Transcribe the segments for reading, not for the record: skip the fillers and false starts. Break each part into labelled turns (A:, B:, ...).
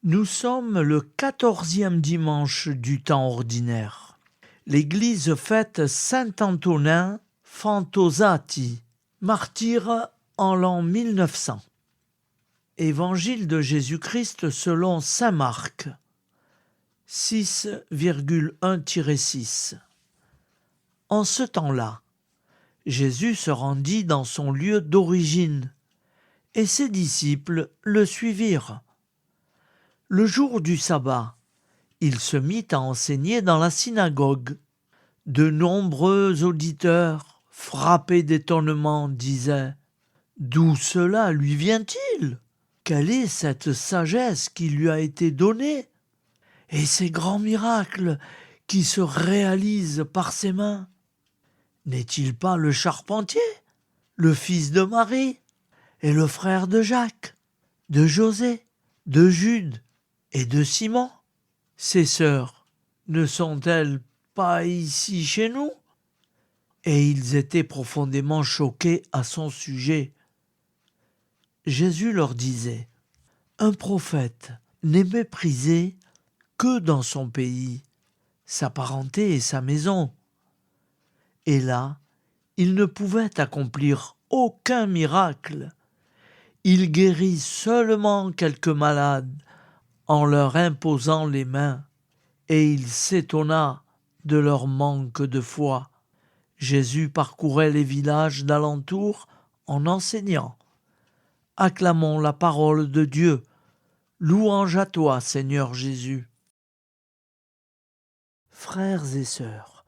A: Nous sommes le 14e dimanche du temps ordinaire. L'Église fête saint Antonin Fantozati, martyr en l'an 1900. Évangile de Jésus-Christ selon saint Marc, 6,1-6. En ce temps-là, Jésus se rendit dans son lieu d'origine, et ses disciples le suivirent. Le jour du sabbat, il se mit à enseigner dans la synagogue. De nombreux auditeurs, frappés d'étonnement, disaient « D'où cela lui vient-il ? Quelle est cette sagesse qui lui a été donnée ? Et ces grands miracles qui se réalisent par ses mains ? N'est-il pas le charpentier, le fils de Marie et le frère de Jacques, de José, de Jude et de Simon ? Ses sœurs ne sont-elles pas ici chez nous ? » Et ils étaient profondément choqués à son sujet. Jésus leur disait « Un prophète n'est méprisé que dans son pays, sa parenté et sa maison. » Et là, il ne pouvait accomplir aucun miracle. Il guérit seulement quelques malades en leur imposant les mains, et il s'étonna de leur manque de foi. Jésus parcourait les villages d'alentour en enseignant. Acclamons la parole de Dieu. Louange à toi, Seigneur Jésus. Frères et sœurs,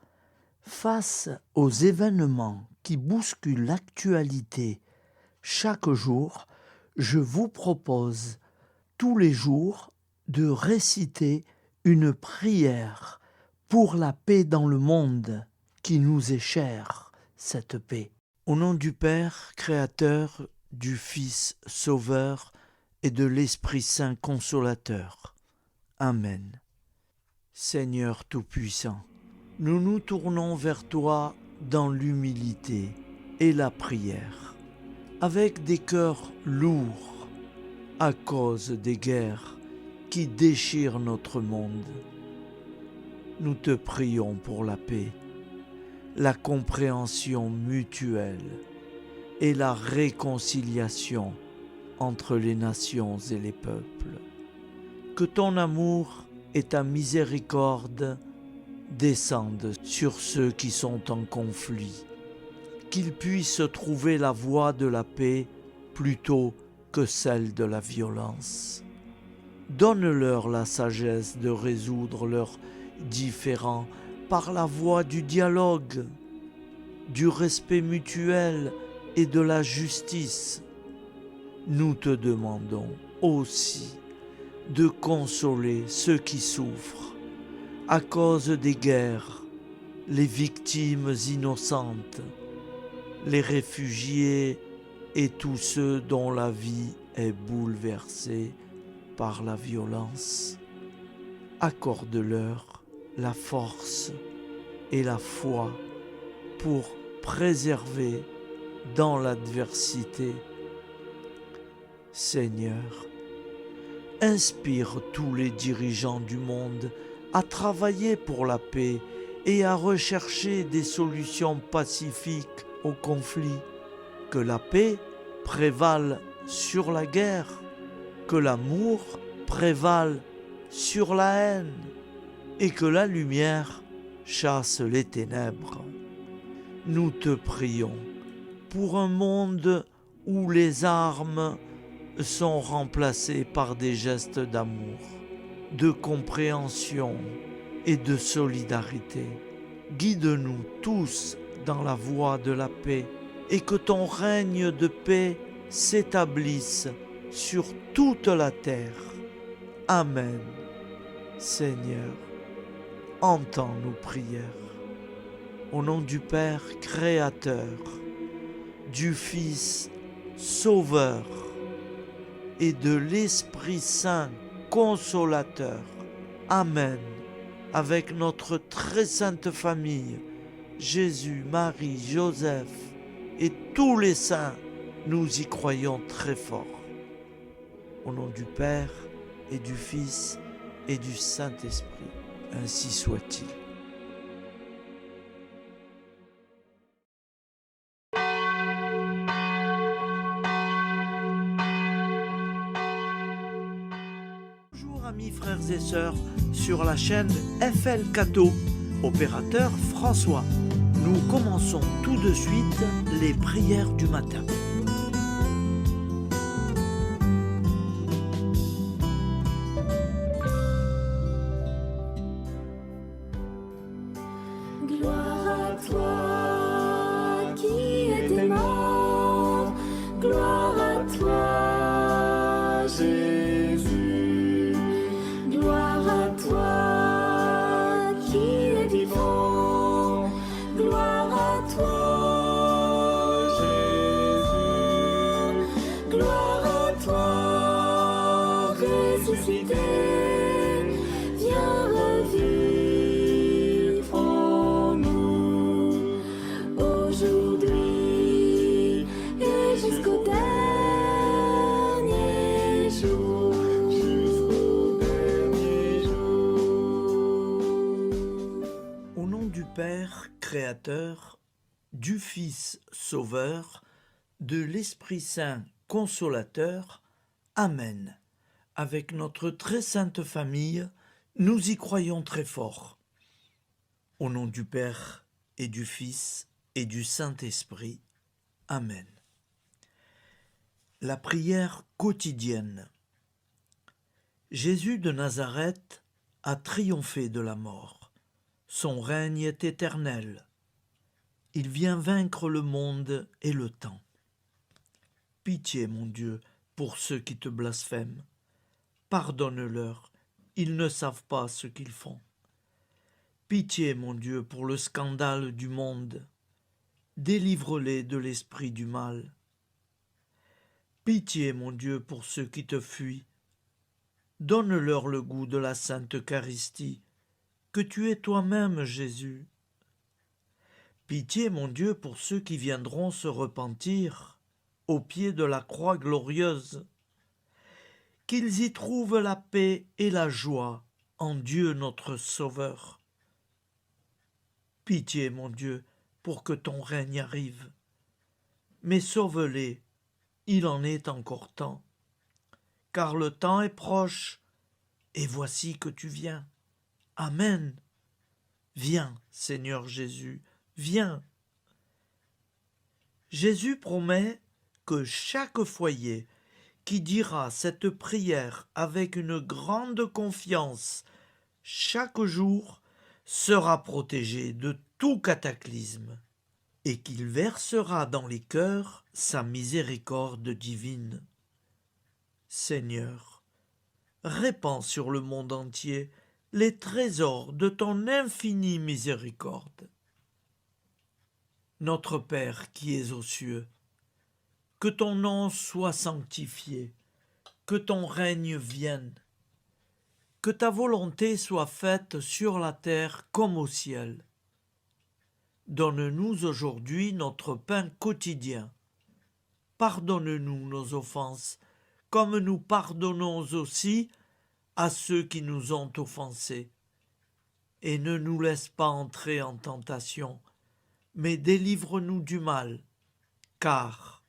A: face aux événements qui bousculent l'actualité chaque jour, je vous propose tous les jours de réciter une prière pour la paix dans le monde qui nous est chère, cette paix. Au nom du Père, Créateur, du Fils, Sauveur et de l'Esprit Saint Consolateur. Amen. Seigneur Tout-Puissant, nous nous tournons vers toi dans l'humilité et la prière, avec des cœurs lourds à cause des guerres qui déchirent notre monde. Nous te prions pour la paix, la compréhension mutuelle et la réconciliation entre les nations et les peuples. Que ton amour et ta miséricorde descendent sur ceux qui sont en conflit, qu'ils puissent trouver la voie de la paix plutôt que celle de la violence. Donne-leur la sagesse de résoudre leurs différends par la voie du dialogue, du respect mutuel et de la justice. Nous te demandons aussi de consoler ceux qui souffrent à cause des guerres, les victimes innocentes, les réfugiés et tous ceux dont la vie est bouleversée par la violence. Accorde-leur la force et la foi pour préserver dans l'adversité. Seigneur, inspire tous les dirigeants du monde à travailler pour la paix et à rechercher des solutions pacifiques aux conflits. Que la paix prévale sur la guerre, que l'amour prévale sur la haine et que la lumière chasse les ténèbres. Nous te prions pour un monde où les armes sont remplacées par des gestes d'amour, de compréhension et de solidarité. Guide-nous tous dans la voie de la paix et que ton règne de paix s'établisse sur toute la terre. Amen. Seigneur, entends nos prières. Au nom du Père Créateur, du Fils Sauveur et de l'Esprit Saint Consolateur. Amen. Avec notre très sainte famille, Jésus, Marie, Joseph et tous les saints, nous y croyons très fort. Au nom du Père et du Fils et du Saint-Esprit. Ainsi soit-il. Bonjour amis frères et sœurs sur la chaîne FL Cato, opérateur François. Nous commençons tout de suite les prières du matin.
B: Gloire à toi qui étais mort, gloire à toi Jésus, gloire à toi qui es vivant, gloire à toi Jésus, gloire à toi ressuscité, viens revivre en nous aujourd'hui et jusqu'au dernier jour.
A: Au nom du Père Créateur, du Fils Sauveur, de l'Esprit Saint Consolateur. Amen. Avec notre très sainte famille, nous y croyons très fort. Au nom du Père et du Fils et du Saint-Esprit. Amen. La prière quotidienne. Jésus de Nazareth a triomphé de la mort. Son règne est éternel. Il vient vaincre le monde et le temps. Pitié, mon Dieu, pour ceux qui te blasphèment. Pardonne-leur, ils ne savent pas ce qu'ils font. Pitié, mon Dieu, pour le scandale du monde. Délivre-les de l'esprit du mal. Pitié, mon Dieu, pour ceux qui te fuient. Donne-leur le goût de la Sainte Eucharistie, que tu es toi-même, Jésus. Pitié, mon Dieu, pour ceux qui viendront se repentir au pied de la croix glorieuse, qu'ils y trouvent la paix et la joie en Dieu notre Sauveur. Pitié, mon Dieu, pour que ton règne arrive. Mais sauve-les, il en est encore temps, car le temps est proche, et voici que tu viens. Amen. Viens, Seigneur Jésus, viens. Jésus promet que chaque foyer qui dira cette prière avec une grande confiance chaque jour sera protégé de tout cataclysme et qu'il versera dans les cœurs sa miséricorde divine. Seigneur, répands sur le monde entier les trésors de ton infinie miséricorde. Notre Père qui es aux cieux, que ton nom soit sanctifié, que ton règne vienne, que ta volonté soit faite sur la terre comme au ciel. Donne-nous aujourd'hui notre pain quotidien. Pardonne-nous nos offenses, comme nous pardonnons aussi à ceux qui nous ont offensés. Et ne nous laisse pas entrer en tentation, mais délivre-nous du mal, car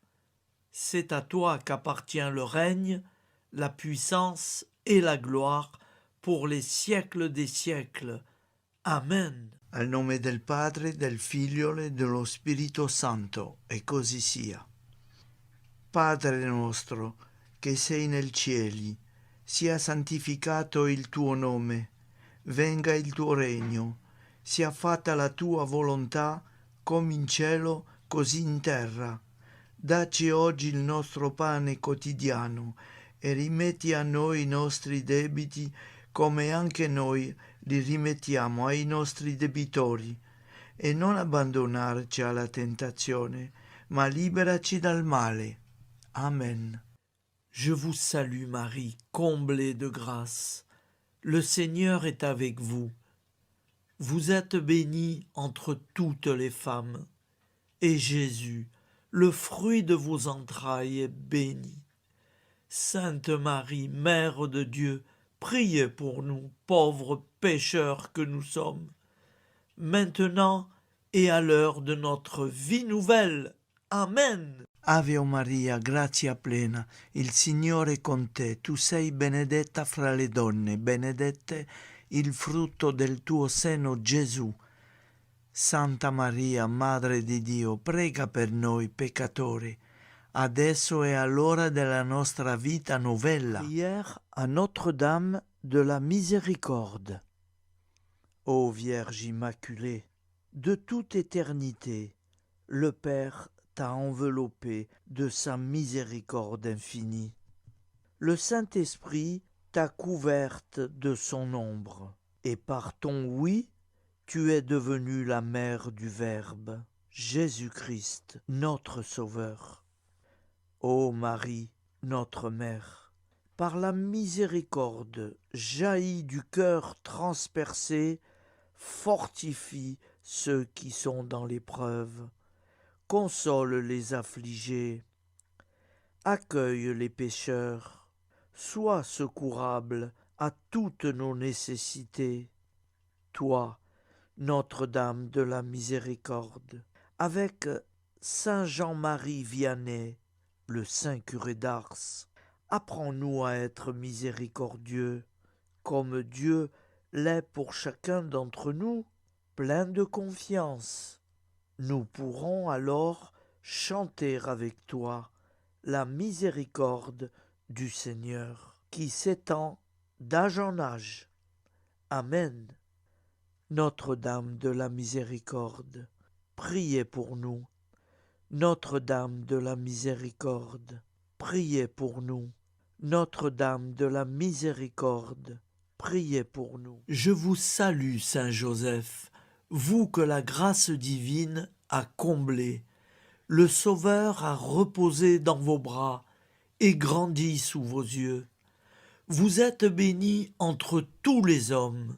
A: c'est à toi qu'appartient le règne, la puissance et la gloire pour les siècles des siècles. Amen. Al nome del Padre, del Figlio e dello Spirito Santo, e così sia. Padre nostro, che sei nel cieli, sia santificato il tuo nome, venga il tuo regno, sia fatta la tua volontà, come in cielo, così in terra. Dacci oggi il nostro pane quotidiano e rimetti a noi i nostri debiti come anche noi li rimettiamo ai nostri debitori, e non abbandonarci alla tentazione, ma liberaci dal male. Amen. Je vous salue Marie, comblée de grâce. Le Seigneur est avec vous. Vous êtes bénie entre toutes les femmes, et Jésus, le fruit de vos entrailles, est béni. Sainte Marie, Mère de Dieu, priez pour nous, pauvres pécheurs que nous sommes, maintenant et à l'heure de notre vie nouvelle. Amen. Ave Maria, grazia plena, il Signore è con te, tu sei benedetta fra le donne, benedetto il frutto del tuo seno, Gesù. Santa Maria, Madre di Dio, prega per noi peccatori, adesso e all'ora della nostra vita novella. Prière à Notre-Dame de la Miséricorde. Ô Vierge Immaculée, de toute éternité, le Père t'a enveloppé de sa miséricorde infinie. Le Saint-Esprit t'a couverte de son ombre, et par ton oui, tu es devenue la mère du Verbe, Jésus-Christ, notre Sauveur. Ô Marie, notre Mère, par la miséricorde jaillie du cœur transpercé, fortifie ceux qui sont dans l'épreuve, console les affligés, accueille les pécheurs, sois secourable à toutes nos nécessités. Toi, Notre-Dame de la Miséricorde, avec Saint Jean-Marie Vianney, le Saint curé d'Ars, apprends-nous à être miséricordieux, comme Dieu l'est pour chacun d'entre nous, plein de confiance. Nous pourrons alors chanter avec toi la miséricorde du Seigneur, qui s'étend d'âge en âge. Amen. Notre-Dame de la Miséricorde, priez pour nous. Notre-Dame de la Miséricorde, priez pour nous. Notre-Dame de la Miséricorde, priez pour nous. Je vous salue, Saint Joseph, vous que la grâce divine a comblé. Le Sauveur a reposé dans vos bras et grandi sous vos yeux. Vous êtes bénie entre tous les hommes.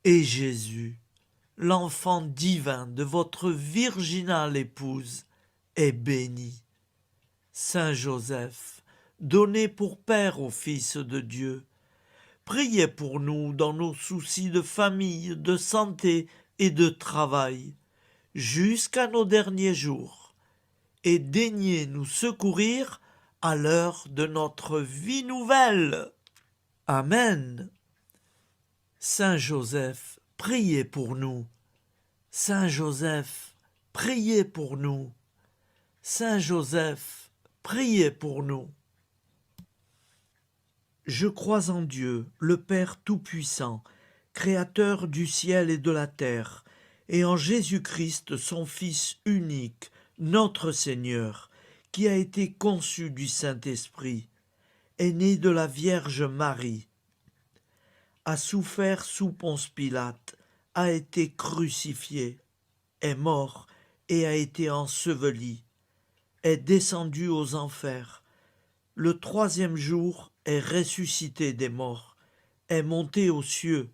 A: Et Jésus, l'enfant divin de votre virginale épouse, est béni. Saint Joseph, donné pour Père au Fils de Dieu, priez pour nous dans nos soucis de famille, de santé et de travail, jusqu'à nos derniers jours, et daignez nous secourir à l'heure de notre vie nouvelle. Amen. Saint Joseph, priez pour nous. Saint Joseph, priez pour nous. Saint Joseph, priez pour nous. Je crois en Dieu, le Père Tout-Puissant, Créateur du ciel et de la terre, et en Jésus-Christ, son Fils unique, notre Seigneur, qui a été conçu du Saint-Esprit, est né de la Vierge Marie, a souffert sous Ponce Pilate, a été crucifié, est mort et a été enseveli, est descendu aux enfers, le troisième jour est ressuscité des morts, est monté aux cieux,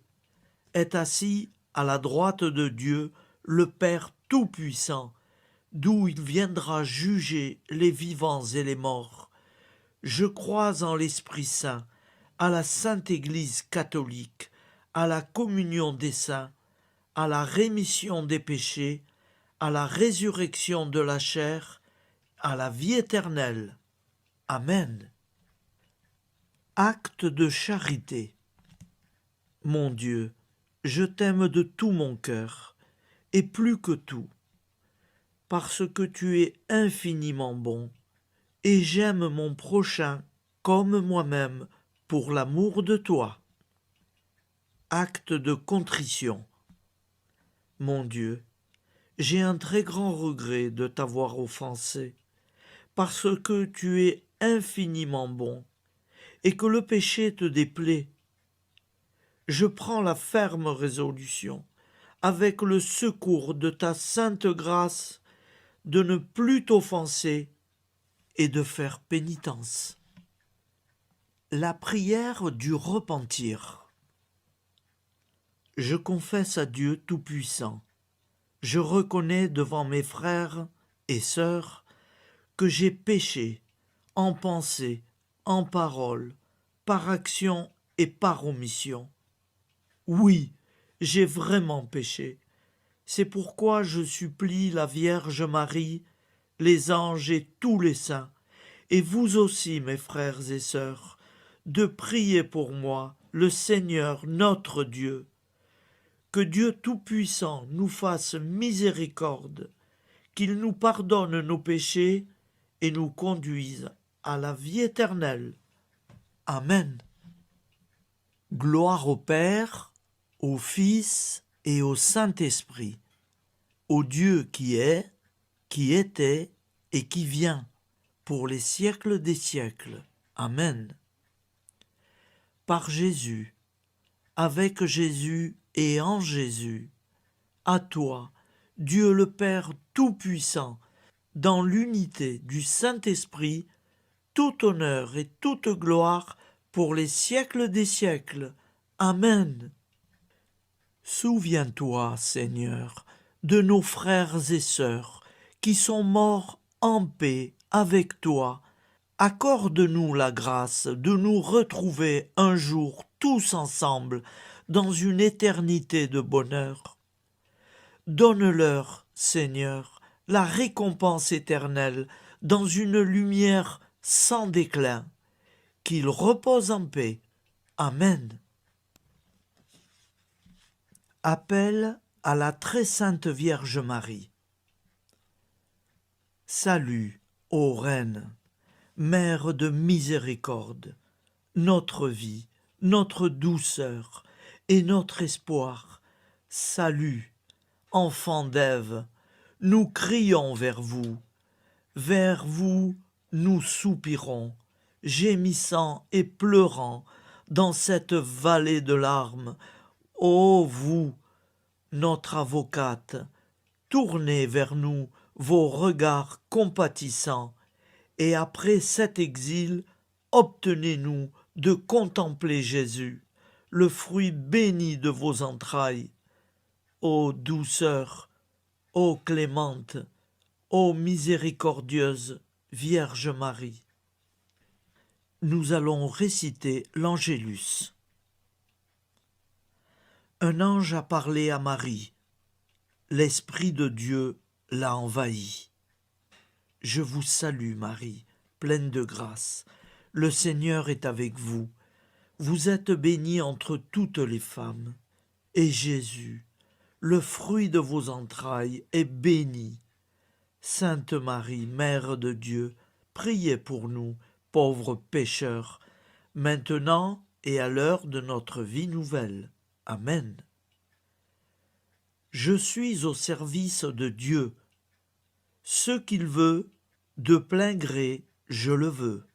A: est assis à la droite de Dieu, le Père Tout-Puissant, d'où il viendra juger les vivants et les morts. Je crois en l'Esprit Saint, à la Sainte Église catholique, à la communion des saints, à la rémission des péchés, à la résurrection de la chair, à la vie éternelle. Amen. Acte de charité. Mon Dieu, je t'aime de tout mon cœur, et plus que tout, parce que tu es infiniment bon, et j'aime mon prochain comme moi-même, pour l'amour de toi. Acte de contrition. Mon Dieu, j'ai un très grand regret de t'avoir offensé, parce que tu es infiniment bon, et que le péché te déplaît. Je prends la ferme résolution, avec le secours de ta sainte grâce, de ne plus t'offenser et de faire pénitence. La prière du repentir. Je confesse à Dieu Tout-Puissant, je reconnais devant mes frères et sœurs que j'ai péché en pensée, en parole, par action et par omission. Oui, j'ai vraiment péché. C'est pourquoi je supplie la Vierge Marie, les anges et tous les saints, et vous aussi, mes frères et sœurs, de prier pour moi, le Seigneur notre Dieu. Que Dieu Tout-Puissant nous fasse miséricorde, qu'il nous pardonne nos péchés et nous conduise à la vie éternelle. Amen. Gloire au Père, au Fils et au Saint-Esprit, au Dieu qui est, qui était et qui vient, pour les siècles des siècles. Amen. Par Jésus, avec Jésus et en Jésus, à toi, Dieu le Père Tout-Puissant, dans l'unité du Saint-Esprit, tout honneur et toute gloire pour les siècles des siècles. Amen. Souviens-toi, Seigneur, de nos frères et sœurs qui sont morts en paix avec toi. Accorde-nous la grâce de nous retrouver un jour tous ensemble dans une éternité de bonheur. Donne-leur, Seigneur, la récompense éternelle dans une lumière sans déclin. Qu'ils reposent en paix. Amen. Appel à la très sainte Vierge Marie. Salut, ô Reine, Mère de miséricorde, notre vie, notre douceur et notre espoir. Salut, enfant d'Ève, nous crions vers vous nous soupirons, gémissant et pleurant dans cette vallée de larmes. Ô vous, notre avocate, tournez vers nous vos regards compatissants, et après cet exil, obtenez-nous de contempler Jésus, le fruit béni de vos entrailles. Ô douceur, ô clémente, ô miséricordieuse Vierge Marie. Nous allons réciter l'Angélus. Un ange a parlé à Marie. L'Esprit de Dieu l'a envahie. Je vous salue, Marie, pleine de grâce. Le Seigneur est avec vous. Vous êtes bénie entre toutes les femmes. Et Jésus, le fruit de vos entrailles, est béni. Sainte Marie, Mère de Dieu, priez pour nous, pauvres pécheurs, maintenant et à l'heure de notre vie nouvelle. Amen. Je suis au service de Dieu. Ce qu'il veut, de plein gré, je le veux.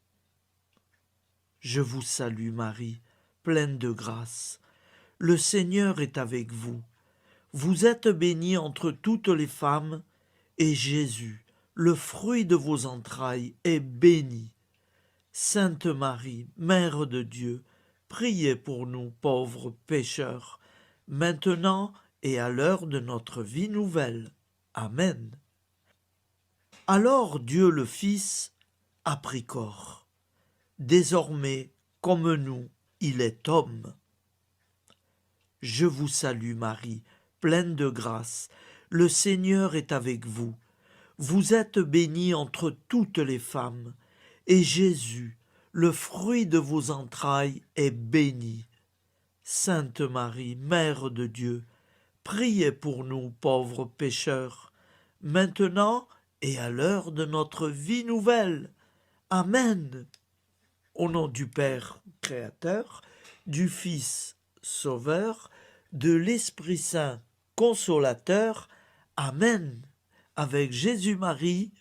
A: Je vous salue, Marie, pleine de grâce. Le Seigneur est avec vous. Vous êtes bénie entre toutes les femmes, et Jésus, le fruit de vos entrailles, est béni. Sainte Marie, Mère de Dieu, priez pour nous pauvres pécheurs, maintenant et à l'heure de notre vie nouvelle. Amen. Alors Dieu le Fils a pris corps. Désormais, comme nous, il est homme. Je vous salue Marie, pleine de grâce. Le Seigneur est avec vous. Vous êtes bénie entre toutes les femmes, et Jésus, le fruit de vos entrailles, est béni. Sainte Marie, Mère de Dieu, priez pour nous pauvres pécheurs, maintenant et à l'heure de notre vie nouvelle. Amen. Au nom du Père Créateur, du Fils Sauveur, de l'Esprit Saint Consolateur. Amen. Avec Jésus-Marie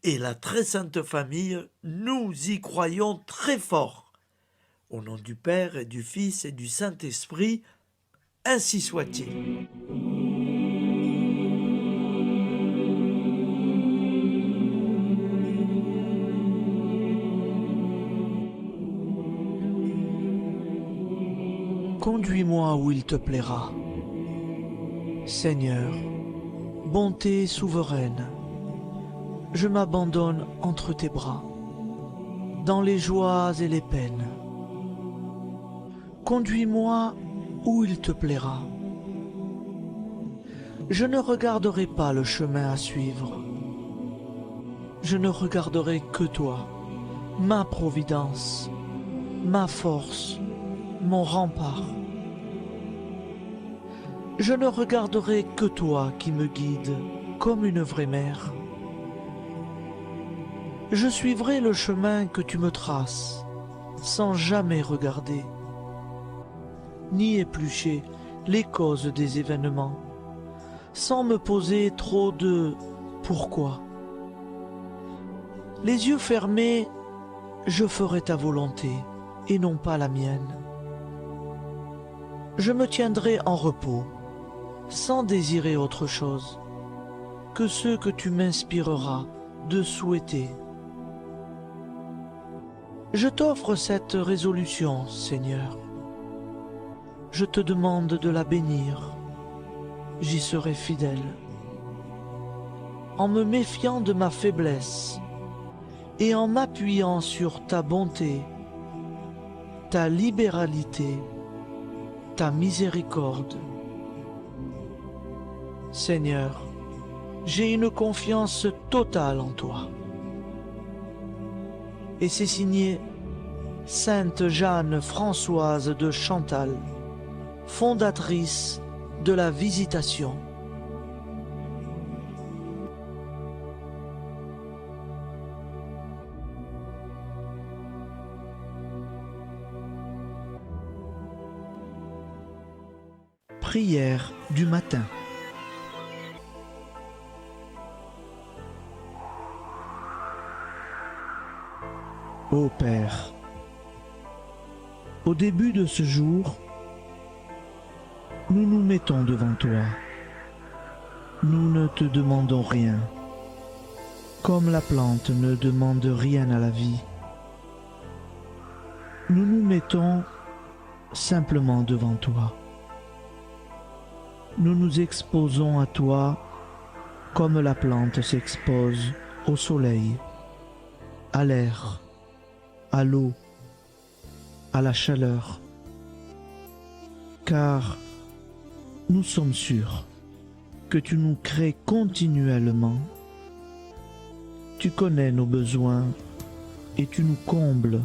A: et la très sainte famille, nous y croyons très fort. Au nom du Père et du Fils et du Saint-Esprit, ainsi soit-il. Conduis-moi où il te plaira. Seigneur, bonté souveraine, je m'abandonne entre tes bras, dans les joies et les peines. Conduis-moi où il te plaira. Je ne regarderai pas le chemin à suivre. Je ne regarderai que toi, ma providence, ma force, mon rempart. Je ne regarderai que toi qui me guides comme une vraie mère. Je suivrai le chemin que tu me traces, sans jamais regarder, ni éplucher les causes des événements, sans me poser trop de « pourquoi ». Les yeux fermés, je ferai ta volonté et non pas la mienne. Je me tiendrai en repos, sans désirer autre chose que ce que tu m'inspireras de souhaiter. Je t'offre cette résolution, Seigneur. Je te demande de la bénir. J'y serai fidèle. En me méfiant de ma faiblesse et en m'appuyant sur ta bonté, ta libéralité, ta miséricorde. Seigneur, j'ai une confiance totale en toi. Et c'est signé Sainte Jeanne Françoise de Chantal, fondatrice de la Visitation. Prière du matin. Ô Père, au début de ce jour, nous nous mettons devant toi. Nous ne te demandons rien, comme la plante ne demande rien à la vie. Nous nous mettons simplement devant toi. Nous nous exposons à toi comme la plante s'expose au soleil, à l'air, à l'eau, à la chaleur, car nous sommes sûrs que tu nous crées continuellement. Tu connais nos besoins et tu nous combles.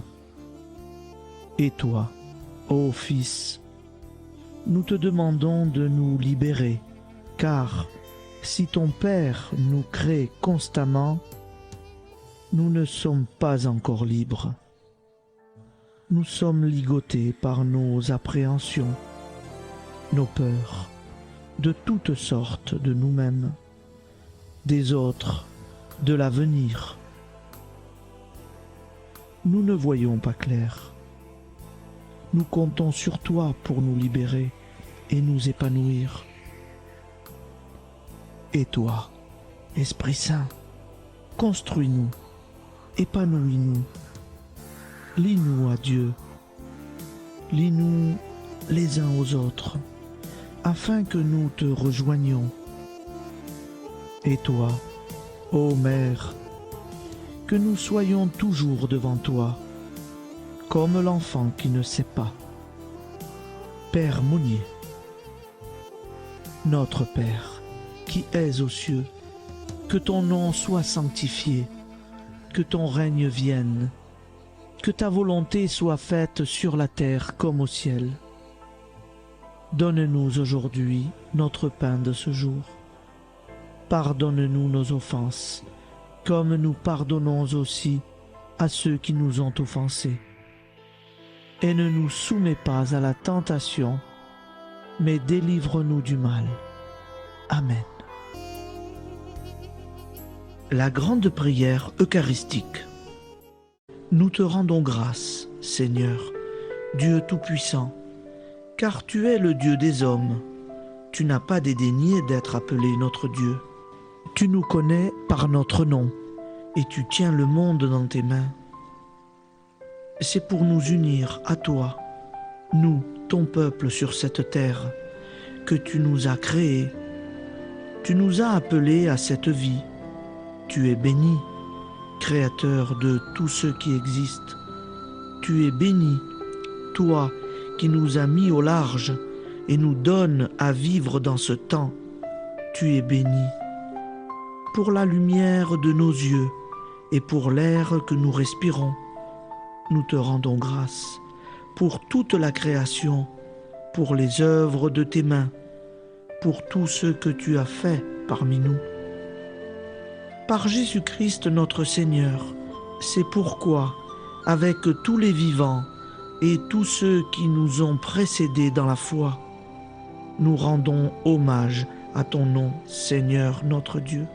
A: Et toi, ô Fils, nous te demandons de nous libérer, car si ton Père nous crée constamment, nous ne sommes pas encore libres. Nous sommes ligotés par nos appréhensions, nos peurs, de toutes sortes de nous-mêmes, des autres, de l'avenir. Nous ne voyons pas clair. Nous comptons sur toi pour nous libérer et nous épanouir. Et toi, Esprit Saint, construis-nous, épanouis-nous. Lie-nous à Dieu, lie-nous les uns aux autres, afin que nous te rejoignions. Et toi, ô Mère, que nous soyons toujours devant toi, comme l'enfant qui ne sait pas. Père Monnier, notre Père, qui es aux cieux, que ton nom soit sanctifié, que ton règne vienne, que ta volonté soit faite sur la terre comme au ciel. Donne-nous aujourd'hui notre pain de ce jour. Pardonne-nous nos offenses, comme nous pardonnons aussi à ceux qui nous ont offensés. Et ne nous soumets pas à la tentation, mais délivre-nous du mal. Amen. La grande prière eucharistique. Nous te rendons grâce, Seigneur, Dieu Tout-Puissant, car tu es le Dieu des hommes. Tu n'as pas dédaigné d'être appelé notre Dieu. Tu nous connais par notre nom, et tu tiens le monde dans tes mains. C'est pour nous unir à toi, nous, ton peuple sur cette terre, que tu nous as créés. Tu nous as appelés à cette vie. Tu es béni, Créateur de tout ce qui existe. Tu es béni, toi qui nous a mis au large et nous donne à vivre dans ce temps. Tu es béni. Pour la lumière de nos yeux et pour l'air que nous respirons, nous te rendons grâce. Pour toute la création, pour les œuvres de tes mains, pour tout ce que tu as fait parmi nous. Par Jésus-Christ notre Seigneur, c'est pourquoi, avec tous les vivants et tous ceux qui nous ont précédés dans la foi, nous rendons hommage à ton nom, Seigneur notre Dieu.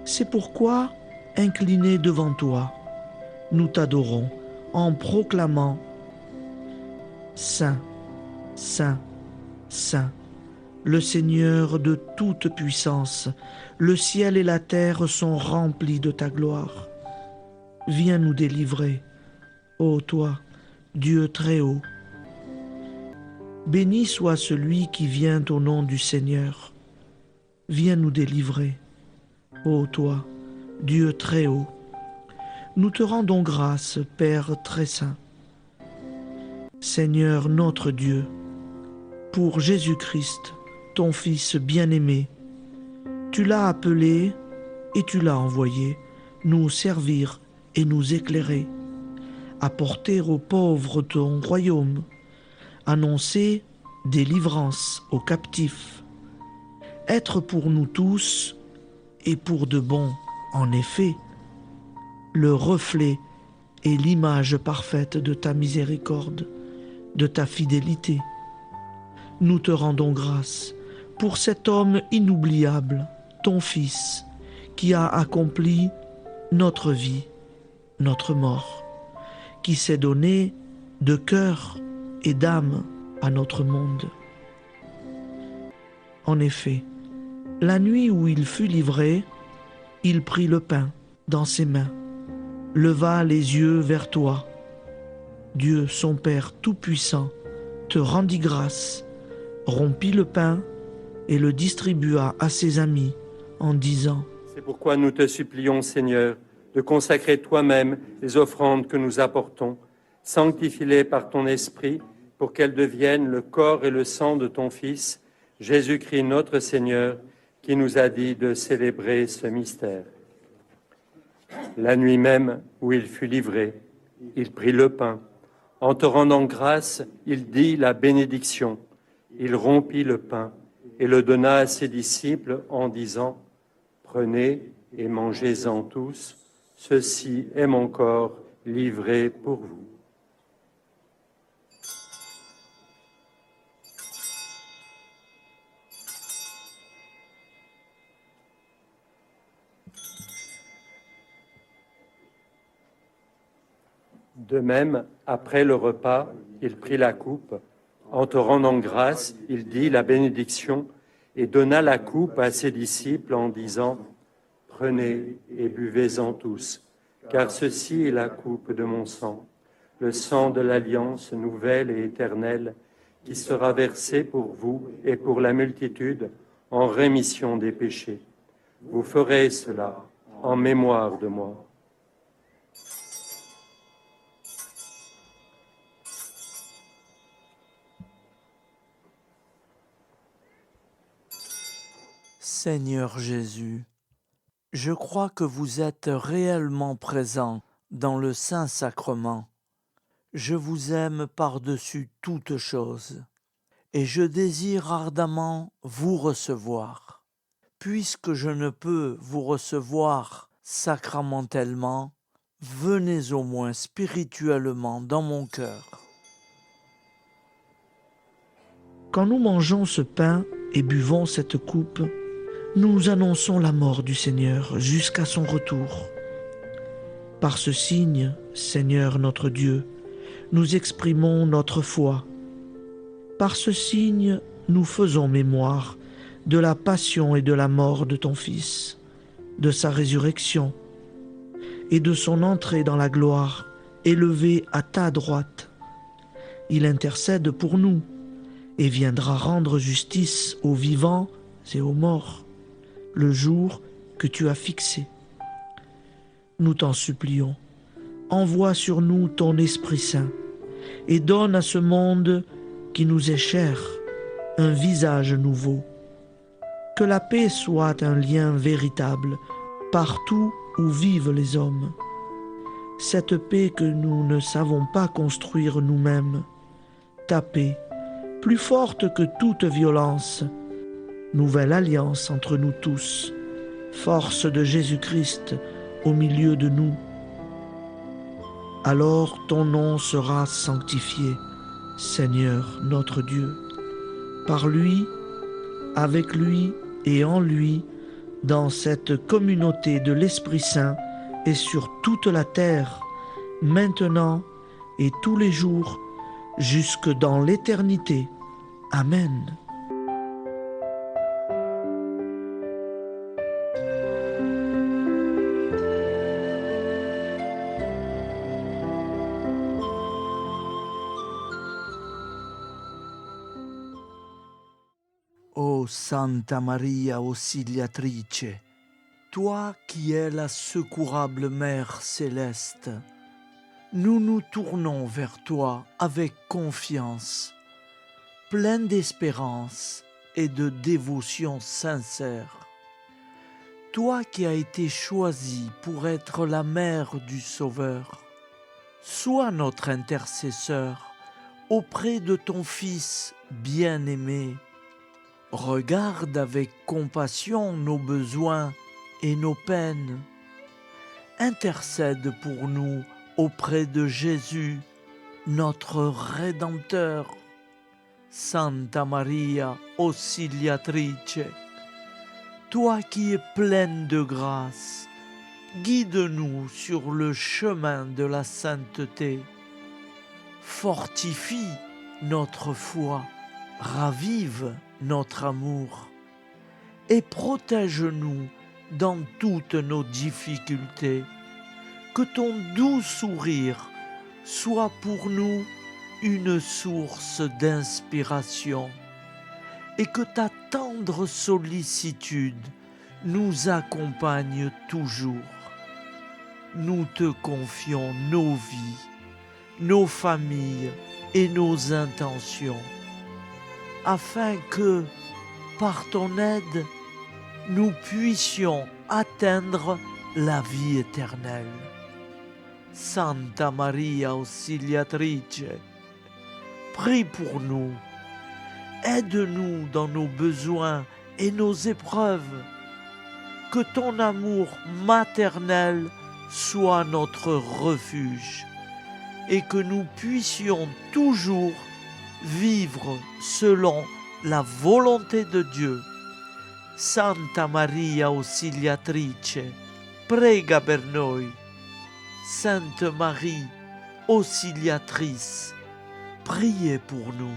A: C'est pourquoi, inclinés devant toi, nous t'adorons en proclamant « Saint, Saint, Saint ». Le Seigneur de toute puissance, le ciel et la terre sont remplis de ta gloire. Viens nous délivrer, ô toi, Dieu très haut. Béni soit celui qui vient au nom du Seigneur. Viens nous délivrer, ô toi, Dieu très haut. Nous te rendons grâce, Père très saint. Seigneur notre Dieu, pour Jésus-Christ, ton Fils bien-aimé, tu l'as appelé et tu l'as envoyé nous servir et nous éclairer, apporter aux pauvres ton royaume, annoncer délivrance aux captifs, être pour nous tous et pour de bon, en effet, le reflet et l'image parfaite de ta miséricorde, de ta fidélité. Nous te rendons grâce pour cet homme inoubliable, ton Fils, qui a accompli notre vie, notre mort, qui s'est donné de cœur et d'âme à notre monde. En effet, la nuit où il fut livré, il prit le pain dans ses mains, leva les yeux vers toi. Dieu, son Père Tout-Puissant, te rendit grâce, rompit le pain et le distribua à ses amis en disant :
C: C'est pourquoi nous te supplions, Seigneur, de consacrer toi-même les offrandes que nous apportons. Sanctifie-les par ton Esprit pour qu'elles deviennent le corps et le sang de ton Fils, Jésus-Christ notre Seigneur, qui nous a dit de célébrer ce mystère. La nuit même où il fut livré, il prit le pain. En te rendant grâce, il dit la bénédiction. Il rompit le pain et le donna à ses disciples en disant : Prenez et mangez-en tous, ceci est mon corps livré pour vous. De même, après le repas, il prit la coupe. En te rendant grâce, il dit la bénédiction et donna la coupe à ses disciples en disant : Prenez et buvez-en tous, car ceci est la coupe de mon sang, le sang de l'alliance nouvelle et éternelle, qui sera versé pour vous et pour la multitude en rémission des péchés. Vous ferez cela en mémoire de moi.
A: Seigneur Jésus, je crois que vous êtes réellement présent dans le Saint-Sacrement. Je vous aime par-dessus toute chose et je désire ardemment vous recevoir. Puisque je ne peux vous recevoir sacramentellement, venez au moins spirituellement dans mon cœur. Quand nous mangeons ce pain et buvons cette coupe, nous annonçons la mort du Seigneur jusqu'à son retour. Par ce signe, Seigneur notre Dieu, nous exprimons notre foi. Par ce signe, nous faisons mémoire de la passion et de la mort de ton Fils, de sa résurrection et de son entrée dans la gloire, élevé à ta droite. Il intercède pour nous et viendra rendre justice aux vivants et aux morts, le jour que tu as fixé. Nous t'en supplions, envoie sur nous ton Esprit Saint, et donne à ce monde qui nous est cher un visage nouveau. Que la paix soit un lien véritable partout où vivent les hommes. Cette paix que nous ne savons pas construire nous-mêmes. Ta paix, plus forte que toute violence. Nouvelle alliance entre nous tous. Force de Jésus-Christ au milieu de nous. Alors ton nom sera sanctifié, Seigneur notre Dieu. Par lui, avec lui et en lui, dans cette communauté de l'Esprit Saint et sur toute la terre, maintenant et tous les jours, jusque dans l'éternité. Amen. Ô Santa Maria Auxiliatrice, toi qui es la secourable Mère céleste, nous nous tournons vers toi avec confiance, plein d'espérance et de dévotion sincère. Toi qui as été choisie pour être la mère du Sauveur, sois notre intercesseur auprès de ton Fils bien-aimé. Regarde avec compassion nos besoins et nos peines. Intercède pour nous auprès de Jésus, notre Rédempteur. Santa Maria Auxiliatrice, toi qui es pleine de grâce, guide-nous sur le chemin de la sainteté. Fortifie notre foi, ravive notre amour et protège-nous dans toutes nos difficultés. Que ton doux sourire soit pour nous une source d'inspiration et que ta tendre sollicitude nous accompagne toujours. Nous te confions nos vies, nos familles et nos intentions, afin que, par ton aide, nous puissions atteindre la vie éternelle. Santa Maria Auxiliatrice, prie pour nous, aide-nous dans nos besoins et nos épreuves, que ton amour maternel soit notre refuge et que nous puissions toujours vivre selon la volonté de Dieu. Santa Maria Auxiliatrice, prega per noi. Sainte Marie, Auxiliatrice, priez pour nous.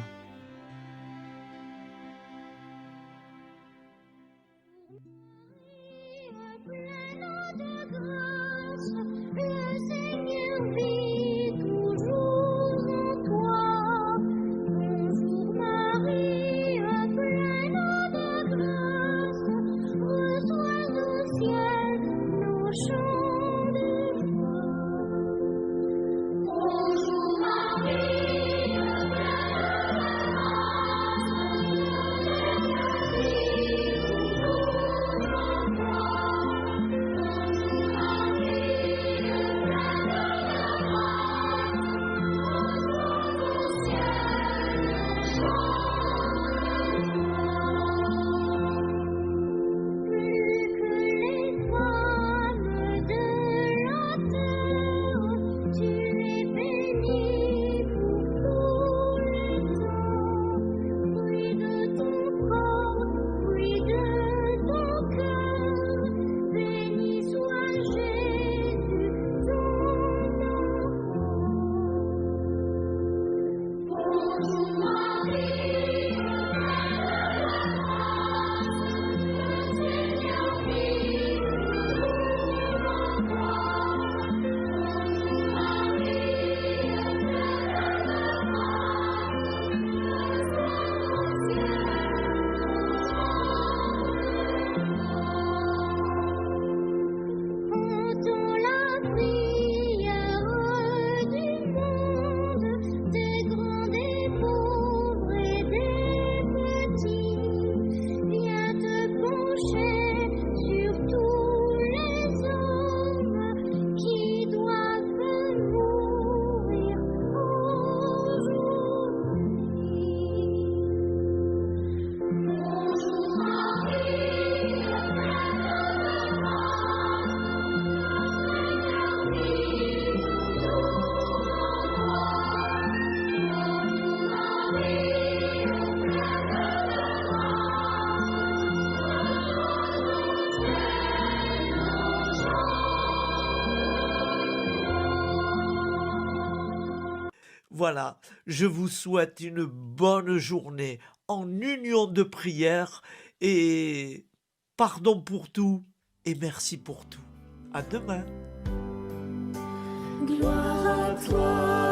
A: Voilà, je vous souhaite une bonne journée en union de prière et pardon pour tout et merci pour tout. À demain.
B: Gloire à toi,